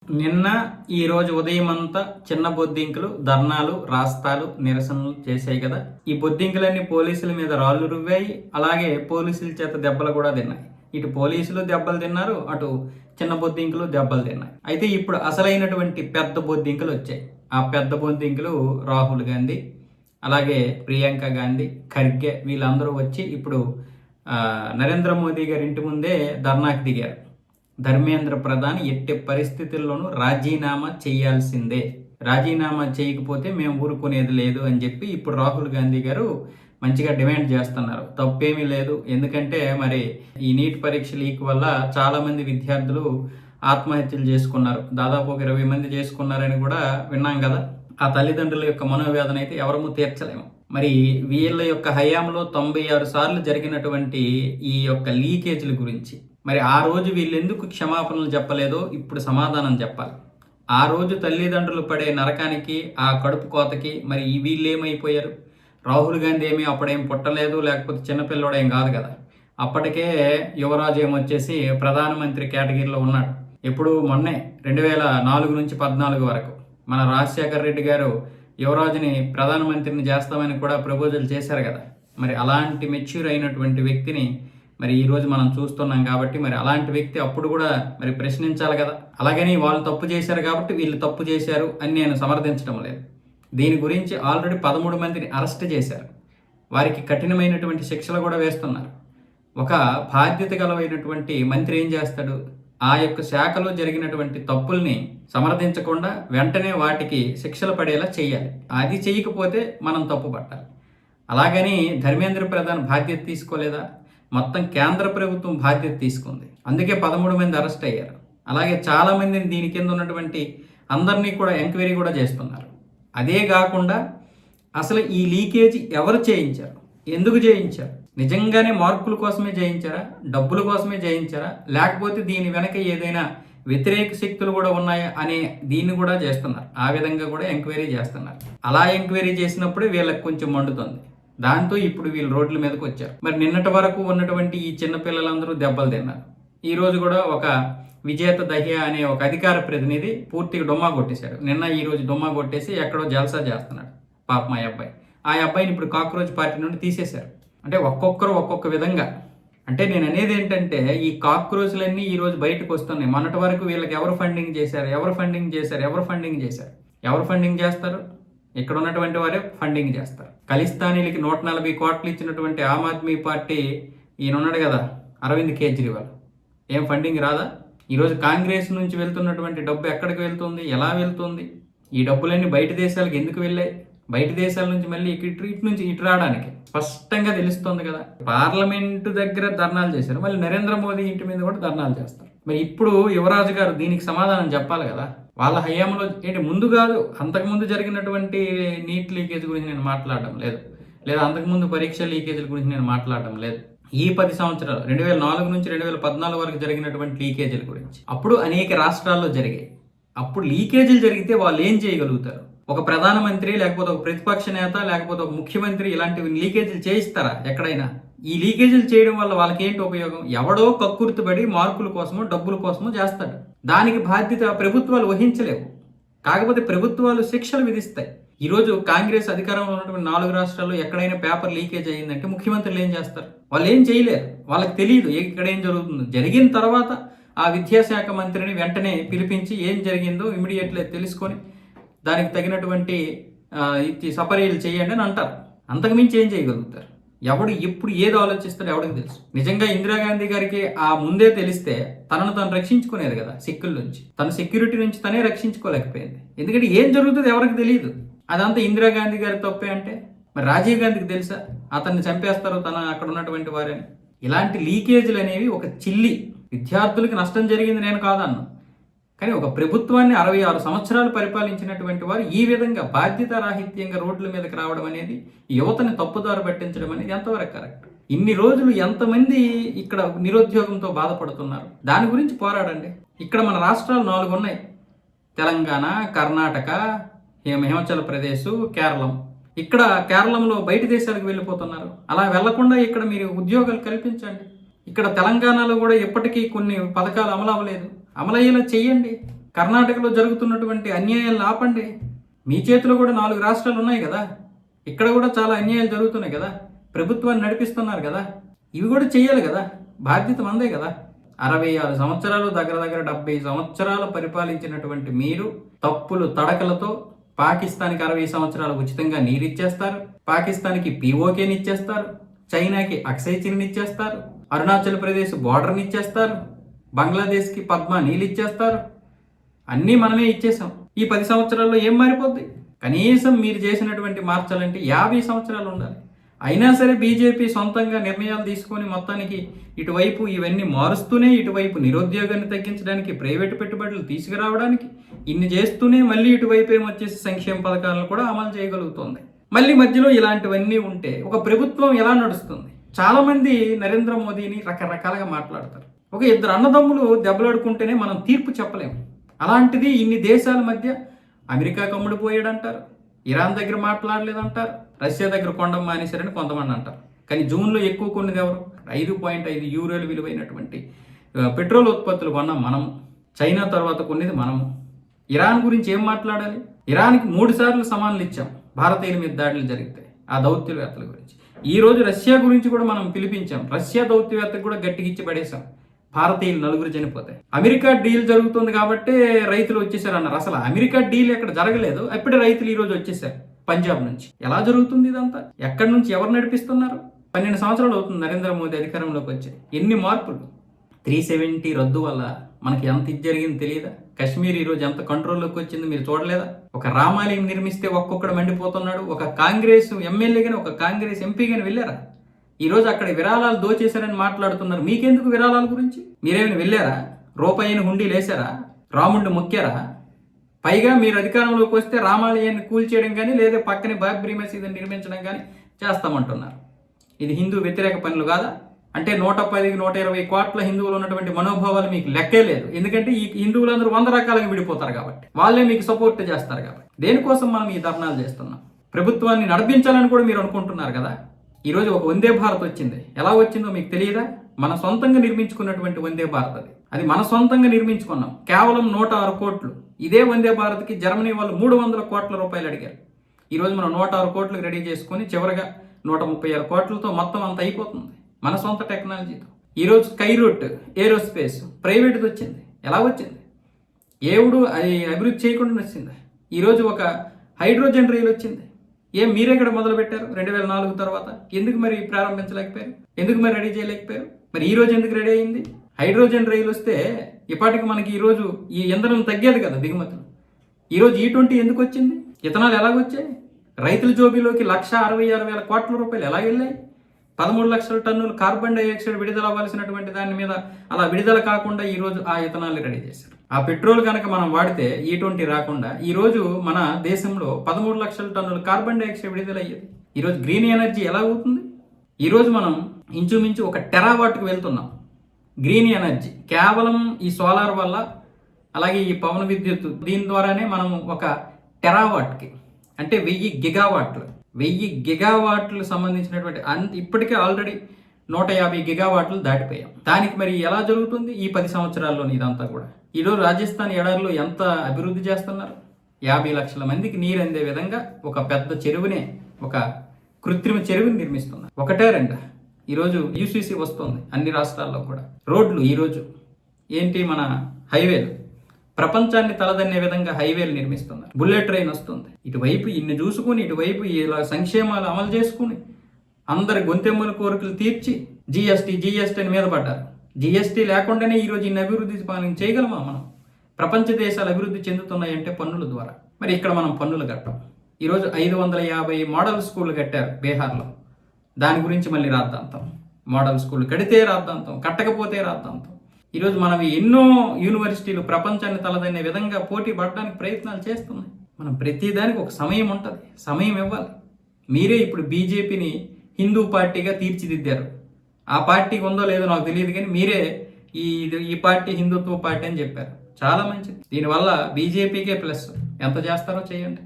నిన్న ఈ రోజు ఉదయమంతా చిన్న బొద్దింకలు ధర్నాలు, రాస్తాలు, నిరసనలు చేశాయి కదా. ఈ బొద్దింకలన్నీ పోలీసుల మీద రాళ్లు రువ్వాయి. అలాగే పోలీసుల చేత దెబ్బలు కూడా తిన్నాయి. ఇటు పోలీసులు దెబ్బలు తిన్నారు, అటు చిన్న బొద్దింకలు దెబ్బలు తిన్నాయి. అయితే ఇప్పుడు అసలైనటువంటి పెద్ద బొద్దింకలు వచ్చాయి. ఆ పెద్ద బొద్దింకలు రాహుల్ గాంధీ, అలాగే ప్రియాంక గాంధీ, ఖర్గే వీళ్ళందరూ వచ్చి ఇప్పుడు నరేంద్ర మోదీ గారి ఇంటి ముందే ధర్నాకి దిగారు. ధర్మేంద్ర ప్రధాన్ ఎట్టి పరిస్థితుల్లోనూ రాజీనామా చేయాల్సిందే, రాజీనామా చేయకపోతే మేము ఊరుకునేది లేదు అని చెప్పి ఇప్పుడు రాహుల్ గాంధీ గారు మంచిగా డిమాండ్ చేస్తున్నారు. తప్పేమీ లేదు, ఎందుకంటే మరి ఈ నీట్ పరీక్ష లీక్ వల్ల చాలామంది విద్యార్థులు ఆత్మహత్యలు చేసుకున్నారు. దాదాపు ఒక 20 మంది చేసుకున్నారని కూడా విన్నాం కదా. ఆ తల్లిదండ్రుల యొక్క మనోవేదన అయితే ఎవరము తీర్చలేము. మరి వీళ్ళ యొక్క హయాంలో 96 సార్లు జరిగినటువంటి ఈ యొక్క లీకేజీల గురించి మరి ఆ రోజు వీళ్ళెందుకు క్షమాపణలు చెప్పలేదో ఇప్పుడు సమాధానం చెప్పాలి. ఆ రోజు తల్లిదండ్రులు పడే నరకానికి, ఆ కడుపు కోతకి మరి వీళ్ళు ఏమైపోయారు? రాహుల్ గాంధీ ఏమీ అప్పుడేం పుట్టలేదు, లేకపోతే చిన్నపిల్లడేం కాదు కదా. అప్పటికే యువరాజు ఏమొచ్చేసి ప్రధానమంత్రి కేటగిరీలో ఉన్నాడు. ఎప్పుడు మొన్నే 2004 నుంచి 14 వరకు మన రాజశేఖర్ రెడ్డి గారు యువరాజుని ప్రధానమంత్రిని చేస్తామని కూడా ప్రపోజల్ చేశారు కదా. మరి అలాంటి మెచ్యూర్ అయినటువంటి వ్యక్తిని మరి ఈరోజు మనం చూస్తున్నాం కాబట్టి మరి అలాంటి వ్యక్తి అప్పుడు కూడా మరి ప్రశ్నించాలి కదా. అలాగని వాళ్ళు తప్పు చేశారు కాబట్టి వీళ్ళు తప్పు చేశారు అని నేను సమర్థించడం లేదు. దీని గురించి ఆల్రెడీ 13 మందిని అరెస్ట్ చేశారు. వారికి కఠినమైనటువంటి శిక్షలు కూడా వేస్తున్నారు. ఒక బాధ్యత గలమైనటువంటి మంత్రి ఏం చేస్తాడు? ఆ యొక్క శాఖలో జరిగినటువంటి తప్పుల్ని సమర్థించకుండా వెంటనే వాటికి శిక్షలు పడేలా చేయాలి. అది చేయకపోతే మనం తప్పు పట్టాలి. అలాగని ధర్మేంద్ర ప్రధాన్ బాధ్యత తీసుకోలేదా? మొత్తం కేంద్ర ప్రభుత్వం బాధ్యత తీసుకుంది. అందుకే 13 మంది అరెస్ట్ అయ్యారు. అలాగే చాలామందిని దీని కింద ఉన్నటువంటి అందరినీ కూడా ఎంక్వైరీ కూడా చేస్తున్నారు. అదే కాకుండా అసలు ఈ లీకేజీ ఎవరు చేయించారు, ఎందుకు చేయించారు? నిజంగానే మార్కుల కోసమే చేయించారా, డబ్బుల కోసమే చేయించారా, లేకపోతే దీని వెనక ఏదైనా వ్యతిరేక శక్తులు కూడా ఉన్నాయా అనే దీన్ని కూడా చేస్తున్నారు. ఆ విధంగా కూడా ఎంక్వైరీ చేస్తున్నారు. అలా ఎంక్వైరీ చేసినప్పుడే వీళ్ళకి కొంచెం మండుతుంది. దాంతో ఇప్పుడు వీళ్ళు రోడ్ల మీదకి వచ్చారు. మరి నిన్నటి వరకు ఉన్నటువంటి ఈ చిన్న పిల్లలందరూ దెబ్బలు తిన్నారు. ఈ రోజు కూడా ఒక విజేత దహియా అనే ఒక అధికార ప్రతినిధి పూర్తిగా డొమ్మా కొట్టేశాడు. నిన్న ఈ రోజు డొమ్మా కొట్టేసి ఎక్కడో జల్సా చేస్తున్నాడు. పాపం ఆ అబ్బాయిని ఇప్పుడు కాక్రోచ్ పార్టీ నుండి తీసేశారు. అంటే ఒక్కొక్కరు ఒక్కొక్క విధంగా. అంటే నేను అనేది ఏంటంటే ఈ కాక్రోచ్లన్నీ ఈరోజు బయటకు వస్తున్నాయి. మొన్నటి వరకు వీళ్ళకి ఎవరు ఫండింగ్ చేశారు, ఎవరు ఫండింగ్ చేస్తారు? ఇక్కడ ఉన్నటువంటి వారే ఫండింగ్ చేస్తారు. ఖలిస్తానీలకి 140 కోట్లు ఇచ్చినటువంటి ఆమ్ ఆద్మీ పార్టీ ఈయన ఉన్నాడు కదా, అరవింద్ కేజ్రీవాల్, ఏం ఫండింగ్ రాదా? ఈరోజు కాంగ్రెస్ నుంచి వెళ్తున్నటువంటి డబ్బు ఎక్కడికి వెళ్తుంది, ఎలా వెళ్తుంది? ఈ డబ్బులన్నీ బయట దేశాలకు ఎందుకు వెళ్ళాయి? బయట దేశాల నుంచి మళ్ళీ ఇటు నుంచి ఇటు రావడానికి స్పష్టంగా తెలుస్తుంది కదా. పార్లమెంటు దగ్గర ధర్నాలు చేశారు, మళ్ళీ నరేంద్ర మోదీ ఇంటి మీద కూడా ధర్నాలు చేస్తారు. మరి ఇప్పుడు యువరాజు గారు దీనికి సమాధానం చెప్పాలి కదా. వాళ్ళ హయాంలో ఏంటి, ముందు కాదు అంతకుముందు జరిగినటువంటి నీట్ లీకేజ్ గురించి నేను మాట్లాడడం లేదు, లేదా అంతకుముందు పరీక్ష లీకేజీల గురించి నేను మాట్లాడడం లేదు. ఈ 10 సంవత్సరాలు 2004 నుంచి 2014 వరకు జరిగినటువంటి లీకేజీల గురించి అప్పుడు అనేక రాష్ట్రాల్లో జరిగాయి. అప్పుడు లీకేజీలు జరిగితే వాళ్ళు ఏం చేయగలుగుతారు? ఒక ప్రధానమంత్రి, లేకపోతే ఒక ప్రతిపక్ష నేత, లేకపోతే ఒక ముఖ్యమంత్రి ఇలాంటివి లీకేజీలు చేయిస్తారా ఎక్కడైనా? ఈ లీకేజీలు చేయడం వల్ల వాళ్ళకి ఏంటి ఉపయోగం? ఎవడో కక్కుర్తిపడి మార్కుల కోసమో డబ్బుల కోసమో చేస్తాడు. దానికి బాధ్యత ప్రభుత్వాలు వహించలేవు. కాకపోతే ప్రభుత్వాలు శిక్షలు విధిస్తాయి. ఈరోజు కాంగ్రెస్ అధికారంలో ఉన్నటువంటి 4 రాష్ట్రాల్లో ఎక్కడైనా పేపర్ లీకేజ్ అయ్యిందంటే ముఖ్యమంత్రులు ఏం చేస్తారు? వాళ్ళు ఏం చేయలేరు. వాళ్ళకి తెలియదు ఇక్కడ ఏం జరుగుతుందో. జరిగిన తర్వాత ఆ విద్యాశాఖ మంత్రిని వెంటనే పిలిపించి ఏం జరిగిందో ఇమీడియట్లీ తెలుసుకొని దానికి తగినటువంటి సపర్యలు చేయండి అని అంటారు. అంతకుమించి ఏం చేయగలుగుతారు? ఎవడు ఎప్పుడు ఏది ఆలోచిస్తాడో ఎవడికి తెలుసు. నిజంగా ఇందిరాగాంధీ గారికి ఆ ముందే తెలిస్తే తనను తను రక్షించుకునేది కదా సిక్కుల నుంచి. తన సెక్యూరిటీ నుంచి తనే రక్షించుకోలేకపోయింది. ఎందుకంటే ఏం జరుగుతుందో ఎవరికి తెలియదు. అదంతా ఇందిరాగాంధీ గారి తప్పే అంటే మరి రాజీవ్ గాంధీకి తెలుసా అతన్ని చంపేస్తారు తన అక్కడ ఉన్నటువంటి వారిని? ఇలాంటి లీకేజీలు అనేవి ఒక చిల్లి. విద్యార్థులకి నష్టం జరిగింది నేను కాదన్నా, కానీ ఒక ప్రభుత్వాన్ని 66 సంవత్సరాలు పరిపాలించినటువంటి వారు ఈ విధంగా బాధ్యతారాహిత్యంగా రోడ్ల మీదకి రావడం అనేది, యువతని తప్పుదారి పట్టించడం అనేది ఎంతవరకు కరెక్ట్? ఇన్ని రోజులు ఎంతమంది ఇక్కడ నిరుద్యోగంతో బాధపడుతున్నారు? దాని గురించి పోరాడండి. ఇక్కడ మన రాష్ట్రాలు 4 ఉన్నాయి: తెలంగాణ, కర్ణాటక, హిమాచల్ ప్రదేశ్, కేరళం. ఇక్కడ కేరళంలో బయట దేశాలకు వెళ్ళిపోతున్నారు. అలా వెళ్లకుండా ఇక్కడ మీరు ఉద్యోగాలు కల్పించండి. ఇక్కడ తెలంగాణలో కూడా ఇప్పటికీ కొన్ని పథకాలు అమలు అవ్వలేదు, అమలయ్యేలా చెయ్యండి. కర్ణాటకలో జరుగుతున్నటువంటి అన్యాయాలను ఆపండి. మీ చేతిలో కూడా 4 రాష్ట్రాలు ఉన్నాయి కదా, ఇక్కడ కూడా చాలా అన్యాయాలు జరుగుతున్నాయి కదా, ప్రభుత్వాన్ని నడిపిస్తున్నారు కదా, ఇవి కూడా చేయాలి కదా, బాధ్యత మందే కదా. 66 సంవత్సరాలు దగ్గర 70 సంవత్సరాలు పరిపాలించినటువంటి మీరు తప్పులు తడకలతో పాకిస్తాన్కి 60 సంవత్సరాలు ఉచితంగా నీరు ఇచ్చేస్తారు, పాకిస్తాన్కి పీఓకేని ఇచ్చేస్తారు, చైనాకి అక్సైచిని ఇచ్చేస్తారు, అరుణాచల్ ప్రదేశ్ బోర్డర్ని ఇచ్చేస్తారు, బంగ్లాదేశ్కి పద్మా నీళ్ళు ఇచ్చేస్తారు. అన్నీ మనమే ఇచ్చేసాం. ఈ 10 సంవత్సరాల్లో ఏం మారిపోద్ది? కనీసం మీరు చేసినటువంటి మార్చాలంటే 50 సంవత్సరాలు ఉండాలి. అయినా సరే బీజేపీ సొంతంగా నిర్ణయాలు తీసుకొని మొత్తానికి ఇటువైపు ఇవన్నీ మారుస్తూనే ఇటువైపు నిరుద్యోగాన్ని తగ్గించడానికి, ప్రైవేటు పెట్టుబడులు తీసుకురావడానికి ఇన్ని చేస్తూనే మళ్ళీ ఇటువైపు ఏమొచ్చేసి సంక్షేమ పథకాలను కూడా అమలు చేయగలుగుతుంది. మళ్ళీ మధ్యలో ఇలాంటివన్నీ ఉంటే ఒక ప్రభుత్వం ఎలా నడుస్తుంది? చాలా మంది నరేంద్ర మోదీని రకరకాలుగా మాట్లాడతారు. ఒక 2 అన్నదమ్ములు దెబ్బలాడుకుంటేనే మనం తీర్పు చెప్పలేము. అలాంటిది ఇన్ని దేశాల మధ్య అమెరికా కమ్ముడు పోయాడంటారు, ఇరాన్ దగ్గర మాట్లాడలేదంటారు, రష్యా దగ్గర కొండం మానేశారని కొంతమంది అంటారు. కానీ జూన్లో ఎక్కువ కొన్నది ఎవరు? 5.5 యూరోలు విలువైనటువంటి పెట్రోల్ ఉత్పత్తులు కొన్నాం మనము. చైనా తర్వాత కొన్నది మనము. ఇరాన్ గురించి ఏం మాట్లాడాలి? ఇరాన్కి 3 సార్లు సమానులు ఇచ్చాం భారతీయుల మీద దాడులు జరిగితే ఆ దౌత్యవేత్తల గురించి. ఈ రోజు రష్యా గురించి కూడా మనం పిలిపించాం. రష్యా దౌత్యవేత్తకు కూడా గట్టిగిచ్చి పడేశాం. భారతీయులు 9 చనిపోతాయి. అమెరికా డీల్ జరుగుతుంది కాబట్టి రైతులు వచ్చేసారు అన్నారు. అసలు అమెరికా డీల్ ఎక్కడ జరగలేదు, అప్పుడే రైతులు ఈ రోజు వచ్చేసారు పంజాబ్ నుంచి. ఎలా జరుగుతుంది ఇదంతా? ఎక్కడి నుంచి ఎవరు నడిపిస్తున్నారు? 12 సంవత్సరాలు అవుతుంది నరేంద్ర మోదీ అధికారంలోకి వచ్చి. ఎన్ని మార్పులు! 370 రద్దు వల్ల మనకి ఎంత ఇది జరిగింది తెలియదా? కశ్మీర్ ఈ రోజు ఎంత కంట్రోల్లోకి వచ్చింది మీరు చూడలేదా? ఒక రామాలయం నిర్మిస్తే ఒక్కొక్కడు మండిపోతున్నాడు. ఒక కాంగ్రెస్ ఎమ్మెల్యే గాని ఒక కాంగ్రెస్ ఎంపీ గాని వెళ్ళారా? ఈ రోజు అక్కడ విరాళాలు దోచేశారని మాట్లాడుతున్నారు. మీకెందుకు విరాళాల గురించి? మీరేమైనా వెళ్ళారా? రూపాయిని హుండీలు వేశారా? రాముడిని మొక్కారా? పైగా మీరు అధికారంలోకి వస్తే రామాలయాన్ని కూల్చేయడం కానీ లేదా పక్కనే బాబ్రీ మసీదుని నిర్మించడం కానీ చేస్తామంటున్నారు. ఇది హిందూ వ్యతిరేక పనులు కాదా? అంటే 110-120 కోట్ల హిందువులు ఉన్నటువంటి మనోభావాలు మీకు లెక్కే లేదు. ఎందుకంటే ఈ హిందువులందరూ 100 రకాలుగా విడిపోతారు కాబట్టి, వాళ్ళే మీకు సపోర్ట్ చేస్తారు కాబట్టి. దేనికోసం మనం ఈ ధర్నాలు చేస్తున్నాం? ప్రభుత్వాన్ని నడిపించాలని కూడా మీరు అనుకుంటున్నారు కదా. ఈరోజు ఒక వందే భారత్ వచ్చింది. ఎలా వచ్చిందో మీకు తెలియదా? మన సొంతంగా నిర్మించుకున్నటువంటి వందే భారత్ అది మన సొంతంగా నిర్మించుకున్నాం. కేవలం 106 కోట్లు. ఇదే వందే భారత్కి జర్మనీ వాళ్ళు 300 కోట్ల రూపాయలు అడిగారు. ఈరోజు మనం 106 కోట్లకు రెడీ చేసుకుని చివరిగా 136 కోట్లతో మొత్తం అంత అయిపోతుంది మన సొంత టెక్నాలజీతో. ఈరోజు స్కైరూట్ ఏరోస్పేస్ ప్రైవేట్ది వచ్చింది. ఎలా వచ్చింది? ఏవుడు అది అభివృద్ధి చేయకుండా వచ్చింది. ఈరోజు ఒక హైడ్రోజన్ రైలు వచ్చింది. మీరే ఇక్కడ మొదలు పెట్టారు 2004 తర్వాత. ఎందుకు మరి ప్రారంభించలేకపోయారు? ఎందుకు మరి రెడీ చేయలేకపోయారు? మరి ఈ రోజు ఎందుకు రెడీ అయింది? హైడ్రోజన్ రైలు వస్తే ఇప్పటికి మనకి ఈరోజు ఈ ఇంధనం తగ్గేది కదా దిగుమతులు. ఈరోజు E20 ఎందుకు వచ్చింది? ఇథనాలు ఎలాగొచ్చాయి? రైతుల జోబీలోకి 1,66,000 కోట్ల రూపాయలు ఎలా వెళ్ళాయి? 13 లక్షల టన్నులు కార్బన్ డైఆక్సైడ్ విడుదల అవ్వాల్సినటువంటి దాని మీద అలా విడుదల కాకుండా ఈరోజు ఆ ఇథనాల్ని రెడీ చేశారు. ఆ పెట్రోల్ కనుక మనం వాడితే E20 రాకుండా ఈరోజు మన దేశంలో 13 లక్షల టన్నులు కార్బన్ డైఆక్సైడ్ విడుదల అయ్యేది. ఈరోజు గ్రీన్ ఎనర్జీ ఎలా అవుతుంది? ఈరోజు మనం ఇంచుమించు 1 టెరావాట్కి వెళ్తున్నాం. గ్రీన్ ఎనర్జీ కేవలం ఈ సోలార్ వల్ల, అలాగే ఈ పవన విద్యుత్ దీని ద్వారానే మనం 1 టెరావాట్కి అంటే 1000 గిగావాట్లు సంబంధించినటువంటి ఇప్పటికే ఆల్రెడీ 150 గిగావాట్లు దాటిపోయాం. దానికి మరి ఎలా జరుగుతుంది? ఈ 10 సంవత్సరాల్లోని ఇదంతా కూడా. ఈరోజు రాజస్థాన్ ఎడారిలో ఎంత అభివృద్ధి చేస్తున్నారు? 50 లక్షల మందికి నీరు అందే విధంగా ఒక పెద్ద చెరువునే, ఒక కృత్రిమ చెరువుని నిర్మిస్తున్నారు. 1-2 ఈరోజు యూసీసీ వస్తుంది అన్ని రాష్ట్రాల్లో కూడా. రోడ్లు ఈరోజు ఏంటి? మన హైవేలు ప్రపంచాన్ని తలదన్నే విధంగా హైవేలు నిర్మిస్తున్నారు. బుల్లెట్ ట్రైన్ వస్తుంది. ఇటువైపు ఇన్ని చూసుకుని, ఇటువైపు ఇలా సంక్షేమాలు అమలు చేసుకుని అందరి గొంతెమ్మల కోరికలు తీర్చి జిఎస్టీ అని మీద పడ్డారు. జిఎస్టీ లేకుండానే ఈరోజు ఇన్ని అభివృద్ధి పాలన చేయగలమా మనం? ప్రపంచ దేశాలు అభివృద్ధి చెందుతున్నాయంటే పన్నుల ద్వారా. మరి ఇక్కడ మనం పన్నులు కట్టాం. ఈరోజు 550 మోడల్ స్కూళ్ళు కట్టారు బీహార్లో. దాని గురించి మళ్ళీ రాద్దాంతం. మోడల్ స్కూల్ కడితే రాద్దాంతం, కట్టకపోతే రాద్దాంతం. ఈరోజు మనం ఎన్నో యూనివర్సిటీలు ప్రపంచాన్ని తలదన్నే విధంగా పోటీ పడడానికి ప్రయత్నాలు చేస్తున్నాయి. మనం ప్రతిదానికి ఒక సమయం ఉంటుంది, సమయం ఇవ్వాలి. మీరే ఇప్పుడు బీజేపీని హిందూ పార్టీగా తీర్చిదిద్దారు. ఆ పార్టీ ఉందో లేదో నాకు తెలియదు, కానీ మీరే ఈ పార్టీ హిందుత్వ పార్టీ అని చెప్పారు. చాలా మంచిది. దీనివల్ల బీజేపీకే ప్లస్. ఎంత చేస్తారో చేయండి.